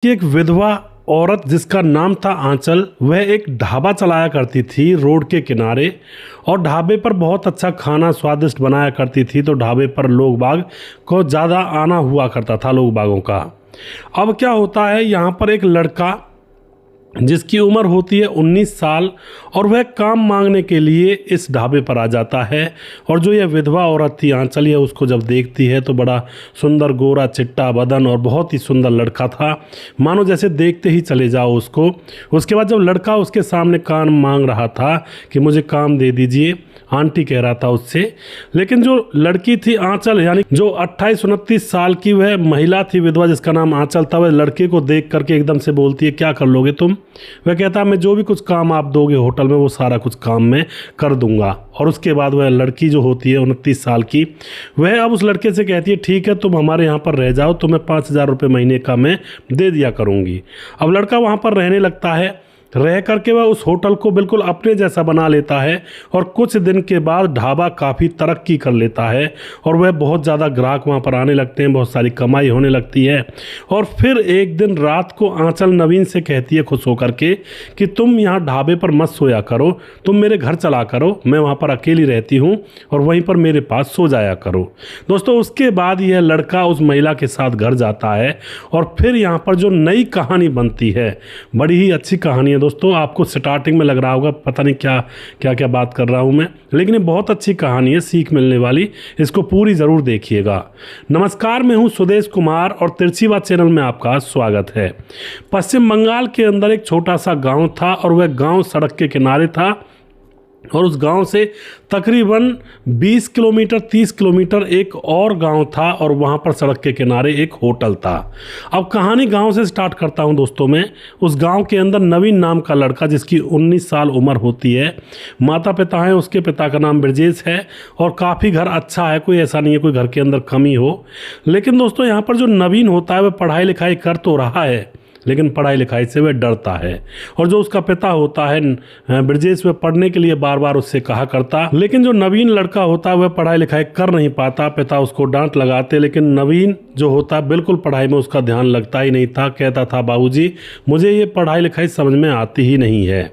कि एक विधवा औरत जिसका नाम था आंचल, वह एक ढाबा चलाया करती थी रोड के किनारे। और ढाबे पर बहुत अच्छा खाना स्वादिष्ट बनाया करती थी, तो ढाबे पर लोग बाग को ज़्यादा आना हुआ करता था लोग बागों का। अब क्या होता है, यहाँ पर एक लड़का जिसकी उम्र होती है 19 साल और वह काम मांगने के लिए इस ढाबे पर आ जाता है। और जो यह विधवा औरत थी आंचल, यह उसको जब देखती है तो बड़ा सुंदर गोरा चिट्टा बदन और बहुत ही सुंदर लड़का था, मानो जैसे देखते ही चले जाओ उसको। उसके बाद जब लड़का उसके सामने काम मांग रहा था कि मुझे काम दे दीजिए, आंटी कह रहा था उससे, लेकिन जो लड़की थी आंचल, यानी जो 28-29 साल की वह महिला थी विधवा जिसका नाम आंचल था, वह लड़के को देख करके एकदम से बोलती है, क्या कर लोगे तुम? वह कहता है, मैं जो भी कुछ काम आप दोगे होटल में वो सारा कुछ काम मैं कर दूंगा। और उसके बाद वह लड़की जो होती है 29 साल की, वह अब उस लड़के से कहती है, ठीक है तुम हमारे यहाँ पर रह जाओ, तुम्हें 5,000 रुपये महीने का मैं दे दिया करूँगी। अब लड़का वहाँ पर रहने लगता है। रह करके वह उस होटल को बिल्कुल अपने जैसा बना लेता है और कुछ दिन के बाद ढाबा काफ़ी तरक्की कर लेता है और वह बहुत ज़्यादा ग्राहक वहाँ पर आने लगते हैं, बहुत सारी कमाई होने लगती है। और फिर एक दिन रात को आंचल नवीन से कहती है खुश होकर के कि तुम यहाँ ढाबे पर मत सोया करो, तुम मेरे घर चला करो, मैं वहाँ पर अकेली रहती हूँ और वहीं पर मेरे पास सो जाया करो। दोस्तों, उसके बाद यह लड़का उस महिला के साथ घर जाता है और फिर यहाँ पर जो नई कहानी बनती है, बड़ी ही अच्छी कहानी है दोस्तों। आपको स्टार्टिंग में लग रहा होगा पता नहीं क्या क्या क्या बात कर रहा हूँ मैं, लेकिन ये बहुत अच्छी कहानी है, सीख मिलने वाली, इसको पूरी ज़रूर देखिएगा। नमस्कार, मैं हूँ सुदेश कुमार और तिरछीवा चैनल में आपका स्वागत है। पश्चिम बंगाल के अंदर एक छोटा सा गांव था और वह गांव सड़क के किनारे था और उस गांव से तकरीबन 20 किलोमीटर 30 किलोमीटर एक और गांव था और वहां पर सड़क के किनारे एक होटल था। अब कहानी गांव से स्टार्ट करता हूं दोस्तों मैं। उस गांव के अंदर नवीन नाम का लड़का जिसकी 19 साल उम्र होती है, माता पिता हैं, उसके पिता का नाम ब्रजेश है और काफ़ी घर अच्छा है, कोई ऐसा नहीं है कोई घर के अंदर कमी हो। लेकिन दोस्तों यहाँ पर जो नवीन होता है वह पढ़ाई लिखाई कर तो रहा है, लेकिन पढ़ाई लिखाई से वह डरता है। और जो उसका पिता होता है ब्रजेश, वह पढ़ने के लिए बार बार उससे कहा करता, लेकिन जो नवीन लड़का होता है वह पढ़ाई लिखाई कर नहीं पाता। पिता उसको डांट लगाते, लेकिन नवीन जो होता बिल्कुल पढ़ाई में उसका ध्यान लगता ही नहीं था। कहता था, बाबूजी मुझे ये पढ़ाई लिखाई समझ में आती ही नहीं है।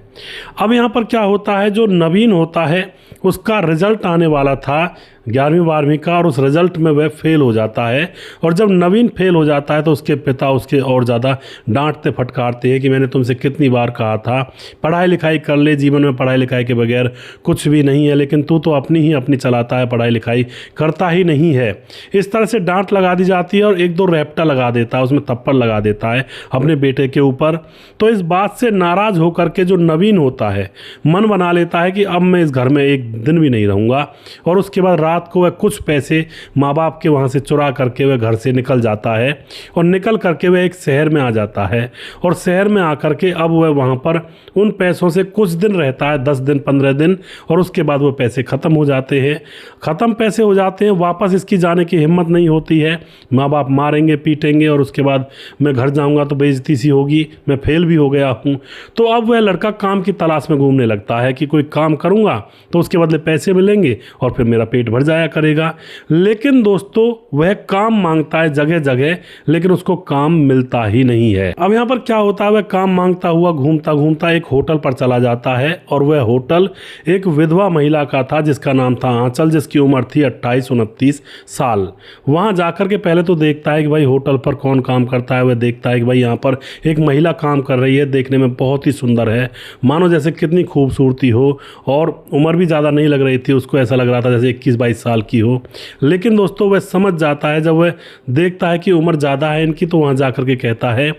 अब यहाँ पर क्या होता है, जो नवीन होता है उसका रिजल्ट आने वाला था 11वीं 12वीं का और उस रिजल्ट में वह फेल हो जाता है। और जब नवीन फेल हो जाता है तो उसके पिता उसके और ज़्यादा डांटते फटकारते हैं कि मैंने तुमसे कितनी बार कहा था पढ़ाई लिखाई कर ले, जीवन में पढ़ाई लिखाई के बगैर कुछ भी नहीं है, लेकिन तू तो अपनी चलाता है, पढ़ाई लिखाई करता ही नहीं है। इस तरह से डांट लगा दी जाती है और एक दो रैप्टा लगा देता है, उसमें थप्पड़ लगा देता है अपने बेटे के ऊपर। तो इस बात से नाराज़ होकर के जो नवीन होता है मन बना लेता है कि अब मैं इस घर में एक दिन भी नहीं रहूँगा। और उसके बाद रात को वह कुछ पैसे माँ बाप के वहाँ से चुरा करके वह घर से निकल जाता है और निकल करके वह एक शहर में आ जाता है। और शहर में आकर के अब वह वहाँ पर उन पैसों से कुछ दिन रहता है, 10 दिन 15 दिन, और उसके बाद वो पैसे ख़त्म हो जाते हैं। ख़त्म पैसे हो जाते हैं, वापस इसकी जाने की हिम्मत नहीं होती है, माँ बाप मारेंगे पीटेंगे और उसके बाद मैं घर जाऊँगा तो बेइज्जती सी होगी, मैं फेल भी हो गया हूँ। तो अब वह लड़का काम की तलाश में घूमने लगता है कि कोई काम करूँगा तो उसके बदले पैसे मिलेंगे और फिर मेरा पेट भर जाया करेगा। लेकिन दोस्तों वह काम मांगता है जगह जगह, लेकिन उसको काम मिलता ही नहीं है। अब यहाँ पर क्या होता है, वह काम मांगता हुआ घूमता घूमता एक होटल पर चला जाता है और वह होटल एक विधवा महिला का था जिसका नाम था आंचल, जिसकी उम्र थी 28-29 साल। वहाँ जाकर के पहले तो देखता है कि भाई होटल पर कौन काम करता है। वह देखता है कि भाई यहाँ पर एक महिला काम कर रही है, देखने में बहुत ही सुंदर है, मानो जैसे कितनी खूबसूरती हो, और उम्र भी ज़्यादा नहीं लग रही थी, उसको ऐसा लग रहा था जैसे 21-22 साल की हो। लेकिन दोस्तों वह समझ जाता है, जब वह देखता है कि उम्र ज़्यादा है इनकी, तो वहाँ जा कर के कहता है,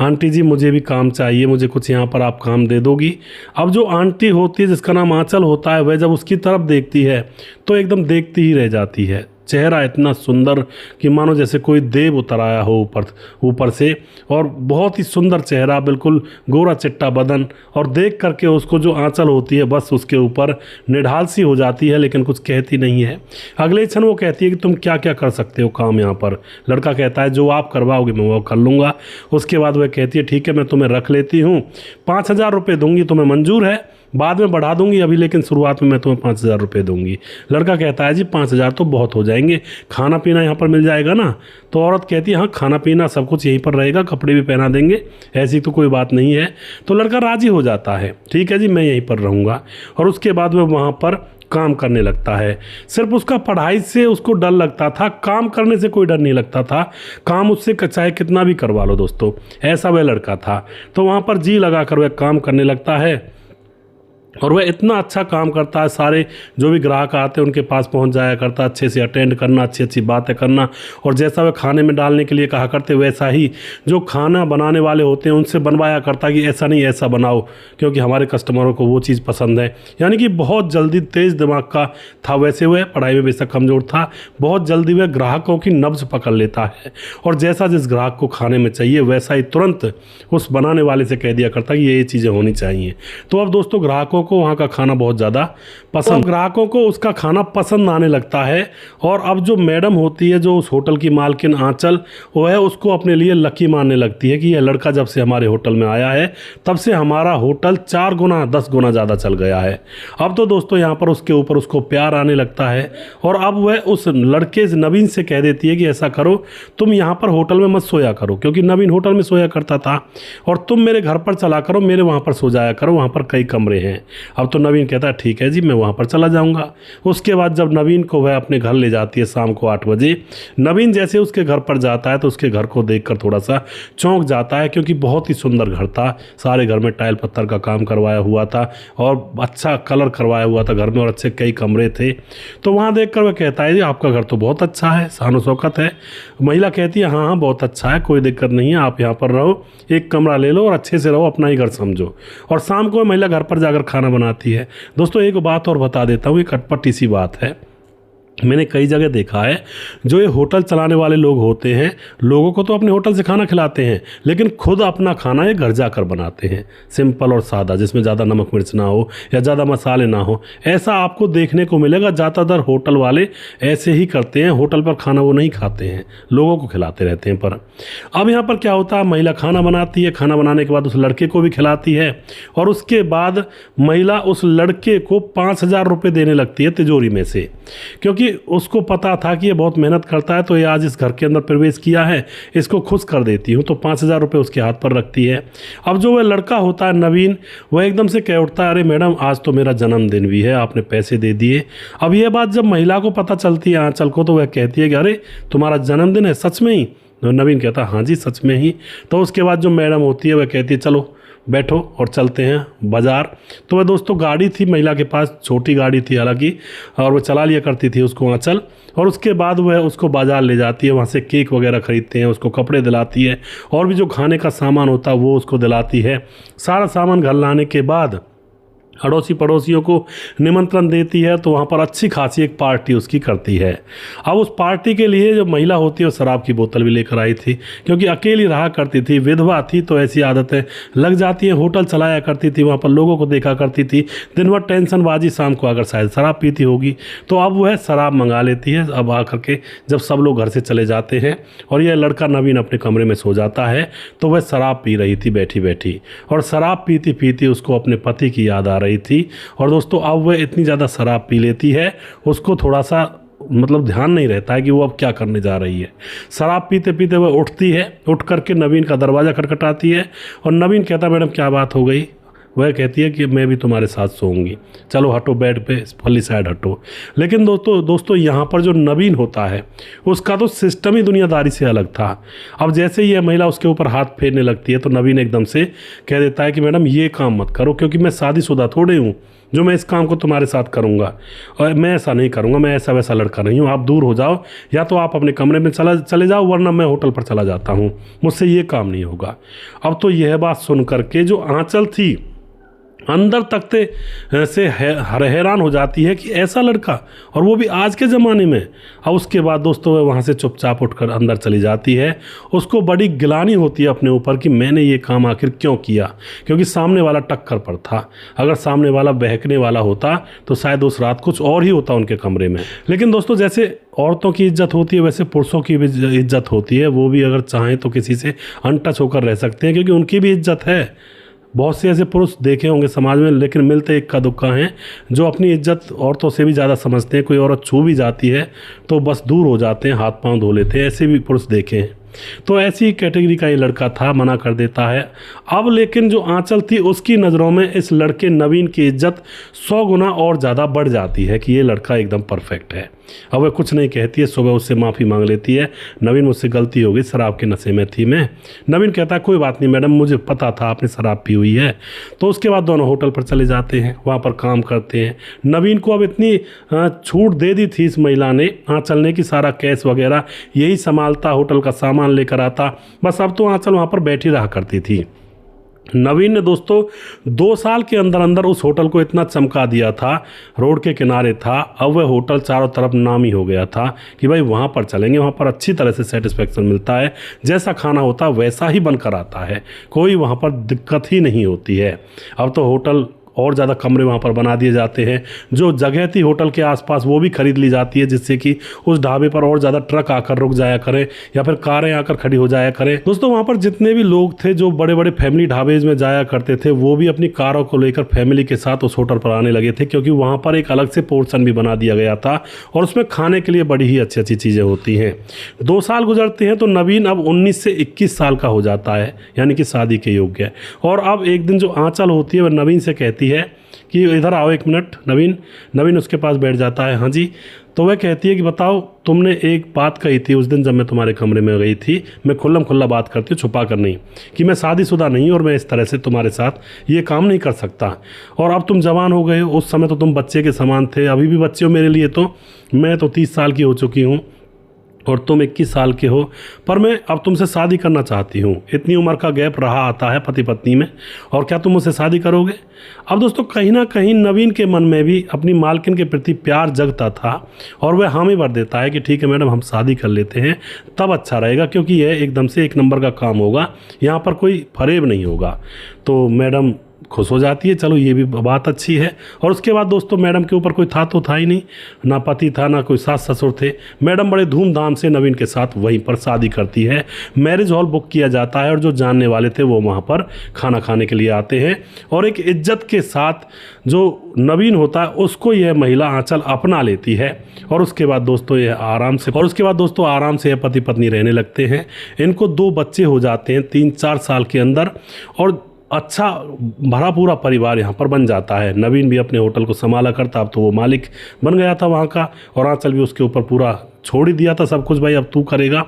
आंटी जी मुझे भी काम चाहिए, मुझे कुछ यहाँ पर आप काम दे दोगी? अब जो आंटी होती है जिसका नाम आंचल होता है, वह जब उसकी तरफ देखती है तो एकदम देखती ही रह जाती है। चेहरा इतना सुंदर कि मानो जैसे कोई देव उतर आया हो ऊपर से, और बहुत ही सुंदर चेहरा, बिल्कुल गोरा चिट्टा बदन, और देख करके उसको जो आंचल होती है बस उसके ऊपर निढाल सी हो जाती है, लेकिन कुछ कहती नहीं है। अगले क्षण वो कहती है कि तुम क्या क्या कर सकते हो काम यहाँ पर? लड़का कहता है, जो आप करवाओगे मैं वो कर लूँगा। उसके बाद वह कहती है, ठीक है मैं तुम्हें रख लेती हूँ, 5,000 रुपये दूंगी, तुम्हें मंजूर है? बाद में बढ़ा दूंगी, अभी लेकिन शुरुआत में मैं तुम्हें 5,000 रुपये दूंगी। लड़का कहता है जी 5,000 तो बहुत हो जाएंगे, खाना पीना यहाँ पर मिल जाएगा ना। तो औरत कहती है हाँ खाना पीना सब कुछ यहीं पर रहेगा, कपड़े भी पहना देंगे, ऐसी तो कोई बात नहीं है। तो लड़का राज़ी हो जाता है, ठीक है जी मैं यहीं पर रहूँगा। और उसके बाद वह वहाँ पर काम करने लगता है। सिर्फ उसका पढ़ाई से उसको डर लगता था, काम करने से कोई डर नहीं लगता था। काम उससे चाहे कितना भी करवा लो दोस्तों, ऐसा वह लड़का था। तो वहाँ पर जी लगाकर वह काम करने लगता है और वह इतना अच्छा काम करता है, सारे जो भी ग्राहक आते हैं उनके पास पहुंच जाया करता, अच्छे से अटेंड करना, अच्छी अच्छी बातें करना। और जैसा वह खाने में डालने के लिए कहा करते वैसा ही जो खाना बनाने वाले होते हैं उनसे बनवाया करता कि ऐसा नहीं ऐसा बनाओ, क्योंकि हमारे कस्टमरों को वो चीज़ पसंद है। यानी कि बहुत जल्दी, तेज़ दिमाग का था। वैसे वह पढ़ाई में बेशक कमज़ोर था, बहुत जल्दी वह ग्राहकों की नब्ज़ पकड़ लेता है और जैसा जिस ग्राहक को खाने में चाहिए वैसा ही तुरंत उस बनाने वाले से कह दिया करता कि ये चीज़ें होनी चाहिए। तो अब दोस्तों ग्राहकों को वहाँ का खाना बहुत ज़्यादा पसंद, ग्राहकों को उसका खाना पसंद आने लगता है। और अब जो मैडम होती है, जो उस होटल की मालकिन आंचल, वह उसको अपने लिए लकी मानने लगती है कि यह लड़का जब से हमारे होटल में आया है तब से हमारा होटल 4 गुना 10 गुना ज़्यादा चल गया है। अब तो दोस्तों यहाँ पर उसके ऊपर उसको प्यार आने लगता है और अब वह उस लड़के से, नवीन से कह देती है कि ऐसा करो, तुम यहाँ पर होटल में मत सोया करो, क्योंकि नवीन होटल में सोया करता था, और तुम मेरे घर पर चला करो, मेरे वहाँ पर सो जाया करो, वहाँ पर कई कमरे हैं। अब तो नवीन कहता है ठीक है जी मैं वहाँ पर चला जाऊँगा। उसके बाद जब नवीन को वह अपने घर ले जाती है शाम को 8 बजे, नवीन जैसे उसके घर पर जाता है तो उसके घर को देखकर थोड़ा सा चौंक जाता है, क्योंकि बहुत ही सुंदर घर था, सारे घर में टाइल पत्थर का काम करवाया हुआ था और अच्छा कलर करवाया हुआ था घर में, और अच्छे कई कमरे थे। तो वहाँ देखकर वह कहता है जी आपका घर तो बहुत अच्छा है, शान शौकत है। महिला कहती है हाँ हाँ बहुत अच्छा है, कोई दिक्कत नहीं है, आप यहाँ पर रहो, एक कमरा ले लो और अच्छे से रहो, अपना ही घर समझो। और शाम को महिला घर पर जाकर खाना बनाती है। दोस्तों एक बात और बता देता हूँ, एक अटपटी सी बात है, मैंने कई जगह देखा है, जो ये होटल चलाने वाले लोग होते हैं, लोगों को तो अपने होटल से खाना खिलाते हैं, लेकिन खुद अपना खाना ये घर जाकर बनाते हैं, सिंपल और सादा, जिसमें ज़्यादा नमक मिर्च ना हो या ज़्यादा मसाले ना हो। ऐसा आपको देखने को मिलेगा, ज़्यादातर होटल वाले ऐसे ही करते हैं, होटल पर खाना वो नहीं खाते हैं, लोगों को खिलाते रहते हैं। पर अब यहाँ पर क्या होता है, महिला खाना बनाती है, खाना बनाने के बाद उस लड़के को भी खिलाती है, और उसके बाद महिला उस लड़के को 5,000 रुपये देने लगती है तिजोरी में से, क्योंकि उसको पता था कि ये बहुत मेहनत करता है, तो ये आज इस घर के अंदर प्रवेश किया है, इसको खुश कर देती हूँ। तो 5,000 रुपये उसके हाथ पर रखती है। अब जो वह लड़का होता है नवीन, वह एकदम से कह उठता है अरे मैडम आज तो मेरा जन्मदिन भी है, आपने पैसे दे दिए। अब ये बात जब महिला को पता चलती है आंचल को, तो वह कहती है कि अरे तुम्हारा जन्मदिन है सच में ही? तो नवीन कहता है हाँ जी सच में ही। तो उसके बाद जो मैडम होती है वह कहती है चलो बैठो और चलते हैं बाज़ार। तो वह दोस्तों गाड़ी थी महिला के पास, छोटी गाड़ी थी हालांकि, और वह चला लिया करती थी उसको आंचल। और उसके बाद वह उसको बाज़ार ले जाती है, वहाँ से केक वगैरह ख़रीदते हैं, उसको कपड़े दिलाती है, और भी जो खाने का सामान होता है वो उसको दिलाती है। सारा सामान घर लाने के बाद अड़ोसी पड़ोसियों को निमंत्रण देती है, तो वहाँ पर अच्छी खासी एक पार्टी उसकी करती है। अब उस पार्टी के लिए जो महिला होती है वो शराब की बोतल भी लेकर आई थी, क्योंकि अकेली रहा करती थी, विधवा थी, तो ऐसी आदतें लग जाती हैं। होटल चलाया करती थी, वहाँ पर लोगों को देखा करती थी, दिन भर टेंशनबाजी, शाम को आकर शायद शराब पीती होगी, तो अब वह शराब मंगा लेती है। अब आकर के जब सब लोग घर से चले जाते हैं और यह लड़का नवीन अपने कमरे में सो जाता है, तो वह शराब पी रही थी बैठी बैठी, और शराब पीती पीती उसको अपने पति की याद आ रही थी। और दोस्तों अब वह इतनी ज़्यादा शराब पी लेती है, उसको थोड़ा सा ध्यान नहीं रहता है कि वो अब क्या करने जा रही है। शराब पीते पीते वह उठती है, उठ करके नवीन का दरवाज़ा खटखटाती है, और नवीन कहता मैडम क्या बात हो गई? वह कहती है कि मैं भी तुम्हारे साथ सोऊंगी, चलो हटो बेड पे, फली साइड हटो। लेकिन दोस्तों यहाँ पर जो नवीन होता है उसका तो सिस्टम ही दुनियादारी से अलग था। अब जैसे ही यह महिला उसके ऊपर हाथ फेरने लगती है, तो नवीन एकदम से कह देता है कि मैडम ये काम मत करो, क्योंकि मैं शादीशुदा थोड़े हूँ जो मैं इस काम को तुम्हारे साथ करूँगा, और मैं ऐसा नहीं करूँगा, मैं ऐसा वैसा लड़का नहीं हूँ, आप दूर हो जाओ, या तो आप अपने कमरे में चले जाओ, वरना मैं होटल पर चला जाता हूँ, मुझसे ये काम नहीं होगा। अब तो यह बात सुन करके जो आंचल थी अंदर तकते से हैरान हो जाती है कि ऐसा लड़का, और वो भी आज के ज़माने में। और उसके बाद दोस्तों वह वहाँ से चुपचाप उठकर अंदर चली जाती है। उसको बड़ी गिलानी होती है अपने ऊपर कि मैंने ये काम आखिर क्यों किया, क्योंकि सामने वाला टक्कर पर था। अगर सामने वाला बहकने वाला होता तो शायद उस रात कुछ और ही होता उनके कमरे में। लेकिन दोस्तों जैसे औरतों की इज्जत होती है वैसे पुरुषों की भी इज्जत होती है। वो भी अगर चाहें तो किसी से अनटच होकर रह सकते हैं, क्योंकि उनकी भी इज्जत है। बहुत से ऐसे पुरुष देखे होंगे समाज में, लेकिन मिलते इक्का दुक्का हैं जो अपनी इज्जत औरतों से भी ज़्यादा समझते हैं। कोई औरत छू भी जाती है तो बस दूर हो जाते हैं, हाथ पांव धो लेते हैं, ऐसे भी पुरुष देखे हैं। तो ऐसी कैटेगरी का ये लड़का था, मना कर देता है। अब लेकिन जो आंचल थी उसकी नज़रों में इस लड़के नवीन की इज्जत 100 गुना और ज़्यादा बढ़ जाती है कि ये लड़का एकदम परफेक्ट है। अब वह कुछ नहीं कहती है, सुबह उससे माफ़ी मांग लेती है, नवीन मुझसे गलती हो गई, शराब के नशे में थी मैं। नवीन कहता है कोई बात नहीं मैडम, मुझे पता था आपने शराब पी हुई है। तो उसके बाद दोनों होटल पर चले जाते हैं, वहाँ पर काम करते हैं। नवीन को अब इतनी छूट दे दी थी इस महिला ने, आंचल ने, कि सारा कैश वगैरह यही संभालता, होटल का सामान लेकर आता, बस अब तो आंचल वहाँ पर बैठी रहा करती थी। नवीन ने दोस्तों 2 साल के अंदर अंदर उस होटल को इतना चमका दिया था, रोड के किनारे था, अब वह होटल चारों तरफ नामी हो गया था कि भाई वहाँ पर चलेंगे, वहाँ पर अच्छी तरह से सेटिस्फेक्शन मिलता है, जैसा खाना होता है वैसा ही बनकर आता है, कोई वहाँ पर दिक्कत ही नहीं होती है। अब तो होटल और ज़्यादा कमरे वहाँ पर बना दिए जाते हैं, जो जगह थी होटल के आसपास वो भी खरीद ली जाती है, जिससे कि उस ढाबे पर और ज़्यादा ट्रक आकर रुक जाया करें या फिर कारें आकर खड़ी हो जाया करें। दोस्तों वहाँ पर जितने भी लोग थे जो बड़े बड़े फैमिली ढाबे में जाया करते थे, वो भी अपनी कारों को लेकर फैमिली के साथ उस होटल पर आने लगे थे, क्योंकि वहाँ पर एक अलग से पोर्शन भी बना दिया गया था और उसमें खाने के लिए बड़ी ही अच्छी अच्छी चीज़ें होती हैं। 2 साल गुजरते हैं तो नवीन अब 19 से 21 साल का हो जाता है, यानी कि शादी के योग्य है। और अब एक दिन जो आंचल होती है वह नवीन से कहती है कि इधर आओ 1 मिनट। नवीन उसके पास बैठ जाता है। हाँ जी। तो वह कहती है कि बताओ, तुमने एक बात कही थी उस दिन जब मैं तुम्हारे कमरे में गई थी, मैं खुल्लम खुल्ला बात करती हूँ, छुपा कर नहीं, कि मैं शादीशुदा नहीं और मैं इस तरह से तुम्हारे साथ ये काम नहीं कर सकता। और अब तुम जवान हो गए हो, उस समय तो तुम बच्चे के समान थे, अभी भी बच्चे हो मेरे लिए। तो मैं तो 30 साल की हो चुकी हूँ और तुम 21 साल के हो, पर मैं अब तुमसे शादी करना चाहती हूँ। इतनी उम्र का गैप रहा आता है पति पत्नी में, और क्या तुम मुझसे शादी करोगे? अब दोस्तों कहीं ना कहीं नवीन के मन में भी अपनी मालकिन के प्रति प्यार जगता था और वह हामी भर देता है कि ठीक है मैडम, हम शादी कर लेते हैं, तब अच्छा रहेगा, क्योंकि यह एकदम से 1 नंबर का काम होगा, यहाँ पर कोई फरेब नहीं होगा। तो मैडम खुश हो जाती है, चलो ये भी बात अच्छी है। और उसके बाद दोस्तों मैडम के ऊपर कोई था ही नहीं, ना पति था ना कोई सास ससुर थे। मैडम बड़े धूमधाम से नवीन के साथ वहीं पर शादी करती है। मैरिज हॉल बुक किया जाता है और जो जानने वाले थे वो वहाँ पर खाना खाने के लिए आते हैं, और एक इज्जत के साथ जो नवीन होता है उसको यह महिला आंचल अपना लेती है। और उसके बाद दोस्तों आराम से पति पत्नी रहने लगते हैं। इनको 2 बच्चे हो जाते हैं 3-4 साल के अंदर, और अच्छा भरा पूरा परिवार यहाँ पर बन जाता है। नवीन भी अपने होटल को संभाला करता, अब तो वो मालिक बन गया था वहाँ का, और आंचल भी उसके ऊपर पूरा छोड़ ही दिया था सब कुछ, भाई अब तू करेगा।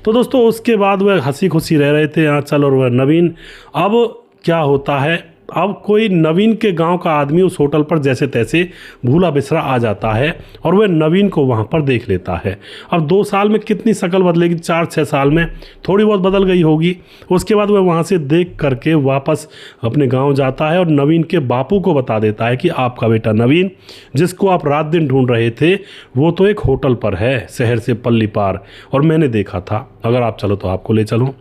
तो दोस्तों उसके बाद वह हंसी खुशी रह रहे थे आंचल और वह नवीन। अब क्या होता है, अब कोई नवीन के गांव का आदमी उस होटल पर जैसे तैसे भूला बिसरा आ जाता है और वह नवीन को वहां पर देख लेता है। अब 2 साल में कितनी शक्ल बदलेगी, 4-6 साल में थोड़ी बहुत बदल गई होगी। उसके बाद वह वहां से देख करके वापस अपने गांव जाता है और नवीन के बापू को बता देता है कि आपका बेटा नवीन, जिसको आप रात दिन ढूंढ रहे थे, वो तो एक होटल पर है शहर से पल्ली पार, और मैंने देखा था, अगर आप चलो तो आपको ले चलूँ।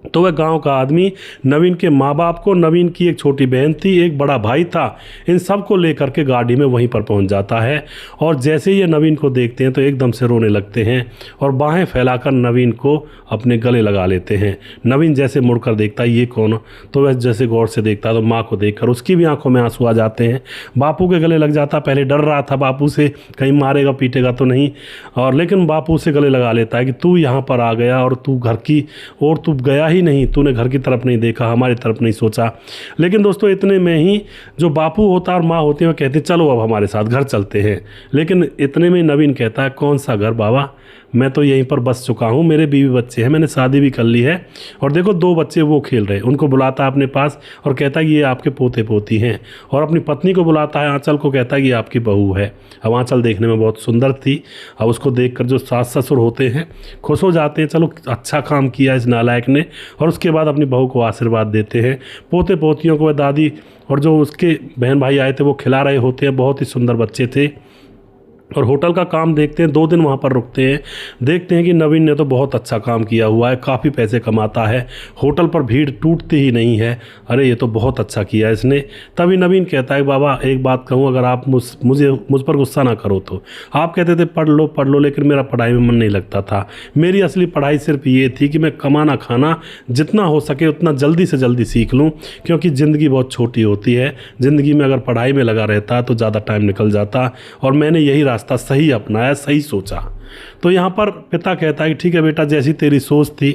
तो वह गांव का आदमी नवीन के माँ बाप को, नवीन की एक छोटी बहन थी, एक बड़ा भाई था, इन सब को लेकर के गाड़ी में वहीं पर पहुंच जाता है। और जैसे ही ये नवीन को देखते हैं तो एकदम से रोने लगते हैं और बाहें फैलाकर नवीन को अपने गले लगा लेते हैं। नवीन जैसे मुड़कर देखता है ये कौन, तो वह जैसे गौर से देखता है तो माँ को देखकर उसकी भी आंखों में आंसू आ जाते हैं। बापू के गले लग जाता। पहले डर रहा था बापू से, कहीं मारेगा पीटेगा तो नहीं, और लेकिन बापू से गले लगा लेता है कि तू यहाँ पर आ गया और तू घर की और तू गया ही नहीं, तूने घर की तरफ नहीं देखा, हमारी तरफ नहीं सोचा। लेकिन दोस्तों इतने में ही जो बापू होता और माँ होती है वो कहते चलो अब हमारे साथ घर चलते हैं। लेकिन इतने में नवीन कहता है कौन सा घर बाबा, मैं तो यहीं पर बस चुका हूँ, मेरे बीवी बच्चे हैं, मैंने शादी भी कर ली है, और देखो 2 बच्चे वो खेल रहे हैं। उनको बुलाता है अपने पास और कहता है कि ये आपके पोते पोती हैं, और अपनी पत्नी को बुलाता है आंचल को, कहता है कि ये आपकी बहू है। अब आंचल देखने में बहुत सुंदर थी। अब उसको देखकर जो सास ससुर होते हैं खुश हो जाते हैं, चलो अच्छा काम किया इस नालायक ने, और उसके बाद अपनी बहू को आशीर्वाद देते हैं। पोते पोतियों को दादी और जो उसके बहन भाई आए थे वो खिला रहे होते हैं, बहुत ही सुंदर बच्चे थे। और होटल का काम देखते हैं, 2 दिन वहाँ पर रुकते हैं, देखते हैं कि नवीन ने तो बहुत अच्छा काम किया हुआ है, काफ़ी पैसे कमाता है, होटल पर भीड़ टूटती ही नहीं है, अरे ये तो बहुत अच्छा किया इसने। तभी नवीन कहता है बाबा एक बात कहूँ, अगर आप मुझ पर गुस्सा ना करो तो, आप कहते थे पढ़ लो, लेकिन मेरा पढ़ाई में मन नहीं लगता था। मेरी असली पढ़ाई सिर्फ ये थी कि मैं कमाना खाना जितना हो सके उतना जल्दी से जल्दी सीख लूँ, क्योंकि ज़िंदगी बहुत छोटी होती है, ज़िंदगी में अगर पढ़ाई में लगा रहता तो ज़्यादा टाइम निकल जाता, और मैंने यही रास्ता सही अपनाया, सही सोचा। तो यहाँ पर पिता कहता है कि ठीक है बेटा, जैसी तेरी सोच थी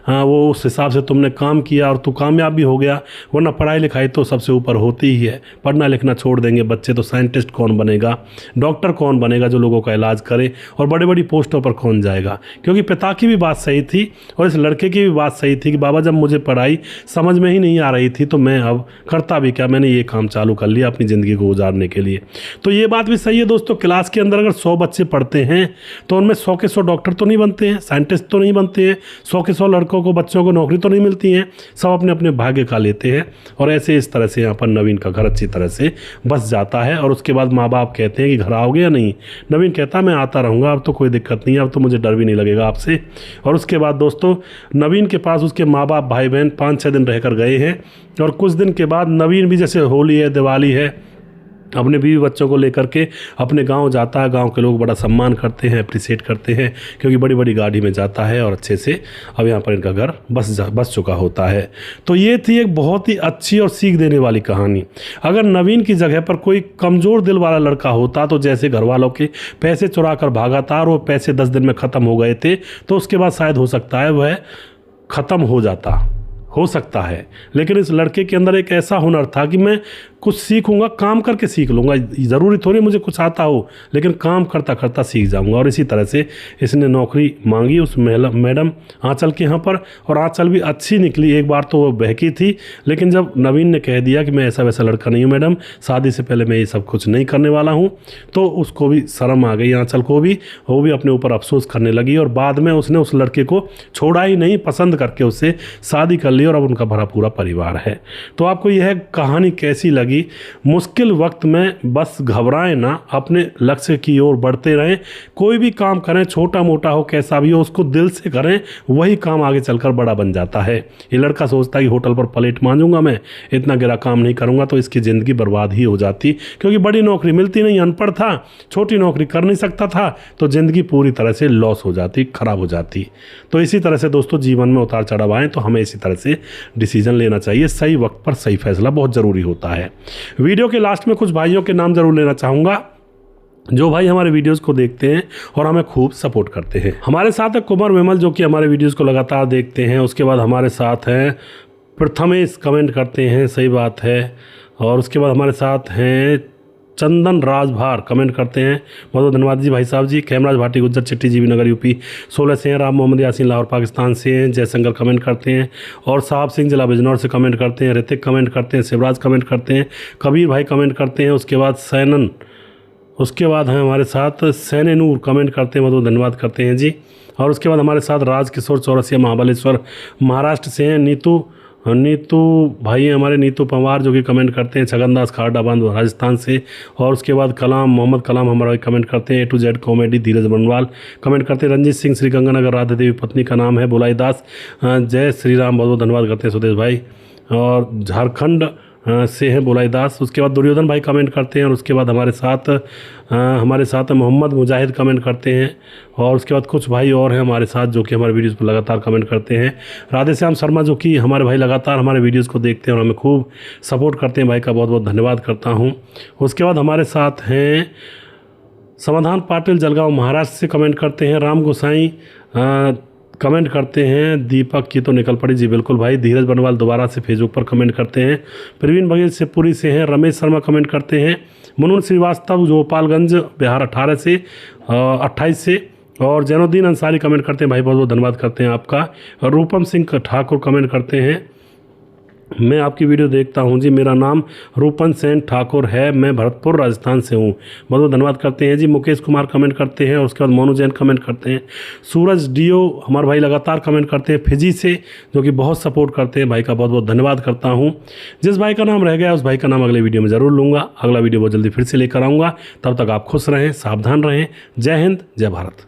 वो उस हिसाब से तुमने काम किया और तू कामयाब भी हो गया, वरना पढ़ाई लिखाई तो सबसे ऊपर होती ही है। पढ़ना लिखना छोड़ देंगे बच्चे तो साइंटिस्ट कौन बनेगा, डॉक्टर कौन बनेगा जो लोगों का इलाज करे, और बड़ी बड़ी पोस्टों पर कौन जाएगा। क्योंकि पिता की भी बात सही थी और इस लड़के की भी बात सही थी कि बाबा जब मुझे पढ़ाई समझ में ही नहीं आ रही थी तो मैं अब करता भी क्या, मैंने ये काम चालू कर लिया अपनी ज़िंदगी को गुजारने के लिए। तो ये बात भी सही है दोस्तों, क्लास के अंदर अगर 100 बच्चे पढ़ते हैं तो उनमें 100 के 100 डॉक्टर तो नहीं बनते हैं, साइंटिस्ट तो नहीं बनते हैं, 100 के 100 लड़कों को बच्चों को नौकरी तो नहीं मिलती हैं, सब अपने अपने भाग्य का लेते हैं। और ऐसे इस तरह से यहाँ पर नवीन का घर अच्छी तरह से बस जाता है। और उसके बाद माँ बाप कहते हैं कि घर आओगे या नहीं। नवीन कहता है मैं आता रहूँगा, अब तो कोई दिक्कत नहीं है, अब तो मुझे डर भी नहीं लगेगा आपसे। और उसके बाद दोस्तों नवीन के पास उसके माँ बाप भाई बहन 5-6 दिन रहकर गए हैं। और कुछ दिन के बाद नवीन भी, जैसे होली है दिवाली है, अपने बीवी बच्चों को लेकर के अपने गांव जाता है। गांव के लोग बड़ा सम्मान करते हैं, अप्रिशिएट करते हैं, क्योंकि बड़ी बड़ी गाड़ी में जाता है और अच्छे से अब यहाँ पर इनका घर बस चुका होता है। तो ये थी एक बहुत ही अच्छी और सीख देने वाली कहानी। अगर नवीन की जगह पर कोई कमज़ोर दिल वाला लड़का होता, तो जैसे घर वालों के पैसे चुरा कर भागा था और वो पैसे 10 दिन में ख़त्म हो गए थे, तो उसके बाद शायद हो सकता है वह ख़त्म हो सकता है। लेकिन इस लड़के के अंदर एक ऐसा हुनर था कि मैं कुछ सीखूंगा, काम करके सीख लूँगा, ज़रूरी थोड़ी मुझे कुछ आता हो, लेकिन काम करता करता सीख जाऊंगा। और इसी तरह से इसने नौकरी मांगी उस मैडम आंचल के यहाँ पर, और आंचल भी अच्छी निकली। एक बार तो वो बहकी थी, लेकिन जब नवीन ने कह दिया कि मैं ऐसा वैसा लड़का नहीं हूँ मैडम, शादी से पहले मैं ये सब कुछ नहीं करने वाला हूँ, तो उसको भी शर्म आ गई, आंचल को भी, वो भी अपने ऊपर अफसोस करने लगी। और बाद में उसने उस लड़के को छोड़ा ही नहीं, पसंद करके उससे शादी कर ली और अब उनका भरा पूरा परिवार है। तो आपको यह कहानी कैसी लगी? मुश्किल वक्त में बस घबराएं ना, अपने लक्ष्य की ओर बढ़ते रहें। कोई भी काम करें, छोटा मोटा हो कैसा भी हो, उसको दिल से करें, वही काम आगे चलकर बड़ा बन जाता है। ये लड़का सोचता है कि होटल पर प्लेट मांजूंगा मैं, इतना गिरा काम नहीं करूंगा तो इसकी ज़िंदगी बर्बाद ही हो जाती, क्योंकि बड़ी नौकरी मिलती नहीं, अनपढ़ था, छोटी नौकरी कर नहीं सकता था, तो ज़िंदगी पूरी तरह से लॉस हो जाती, खराब हो जाती। तो इसी तरह से दोस्तों जीवन में उतार चढ़ाव आए तो हमें इसी तरह से डिसीजन लेना चाहिए, सही वक्त पर सही फैसला बहुत ज़रूरी होता है। वीडियो के लास्ट में कुछ भाइयों के नाम जरूर लेना चाहूँगा, जो भाई हमारे वीडियोस को देखते हैं और हमें खूब सपोर्ट करते हैं। हमारे साथ है कुमार विमल, जो कि हमारे वीडियोस को लगातार देखते हैं। उसके बाद हमारे साथ हैं प्रथमेश, कमेंट करते हैं, सही बात है। और उसके बाद हमारे साथ हैं चंदन राजभार, कमेंट करते हैं, बहुत बहुत धन्यवाद जी भाई साहब जी। खेमराज भाटी गुज्जर चिट्ठी जीवी नगर यूपी 16 से हैं। राम मोहम्मद यासीन लाहौर पाकिस्तान से हैं। जयशंकर कमेंट करते हैं, और साहब सिंह जिला बिजनौर से कमेंट करते हैं। ऋतिक कमेंट करते हैं, शिवराज कमेंट करते हैं, कबीर भाई कमेंट करते हैं। उसके बाद सैनन, उसके बाद हैं हमारे साथ सैने नूर, कमेंट करते हैं, बहुत बहुत धन्यवाद करते हैं जी। और उसके बाद हमारे साथ राजकिशोर चौरसिया महाबलेश्वर महाराष्ट्र से हैं। नीतू भाई हैं हमारे, नीतू पंवार, जो कि कमेंट करते हैं। छगनदास खारडाबांध राजस्थान से। और उसके बाद कलाम, मोहम्मद कलाम हमारा कमेंट करते हैं। A to Z कॉमेडी, धीरज बनवाल कमेंट करते हैं। रंजीत सिंह श्रीगंगानगर, राधे देवी पत्नी का नाम है, बुलाई दास, जय श्री राम, बहुत बहुत धन्यवाद करते हैं सुदेश भाई। और झारखंड से हैं बुलाई दास। उसके बाद दुर्योधन भाई कमेंट करते हैं। और उसके बाद हमारे साथ मोहम्मद मुजाहिद कमेंट करते हैं। और उसके बाद कुछ भाई और हैं हमारे साथ जो कि हमारे वीडियोस पर लगातार कमेंट करते हैं। राधे श्याम शर्मा, जो कि हमारे भाई लगातार हमारे वीडियोस को देखते हैं और हमें खूब सपोर्ट करते हैं, भाई का बहुत बहुत धन्यवाद करता हूँ। उसके बाद हमारे साथ हैं समाधान पाटिल, जलगांव महाराष्ट्र से कमेंट करते हैं। राम गोसाई कमेंट करते हैं। दीपक की तो निकल पड़ी जी, बिल्कुल भाई। धीरज बनवाल दोबारा से फेसबुक पर कमेंट करते हैं। प्रवीण बघेल शिवपुरी से हैं। रमेश शर्मा कमेंट करते हैं। मुनुन श्रीवास्तव गोपालगंज बिहार 28 से। और जैनुद्दीन अंसारी कमेंट करते हैं, भाई बहुत बहुत धन्यवाद करते हैं आपका। और रूपम सिंह ठाकुर कमेंट करते हैं। मैं आपकी वीडियो देखता हूं जी। मेरा नाम रूपन सेन ठाकुर है, मैं भरतपुर राजस्थान से हूं। बहुत बहुत धन्यवाद करते हैं जी। मुकेश कुमार कमेंट करते हैं और उसके बाद मोनू जैन कमेंट करते हैं। सूरज डीओ हमारे भाई लगातार कमेंट करते हैं फिजी से, जो कि बहुत सपोर्ट करते हैं। भाई का बहुत बहुत धन्यवाद करता हूँ। जिस भाई का नाम रह गया उस भाई का नाम अगले वीडियो में ज़रूर लूँगा। अगला वीडियो बहुत जल्दी फिर से लेकर आऊँगा। तब तक आप खुश रहें, सावधान रहें। जय हिंद, जय भारत।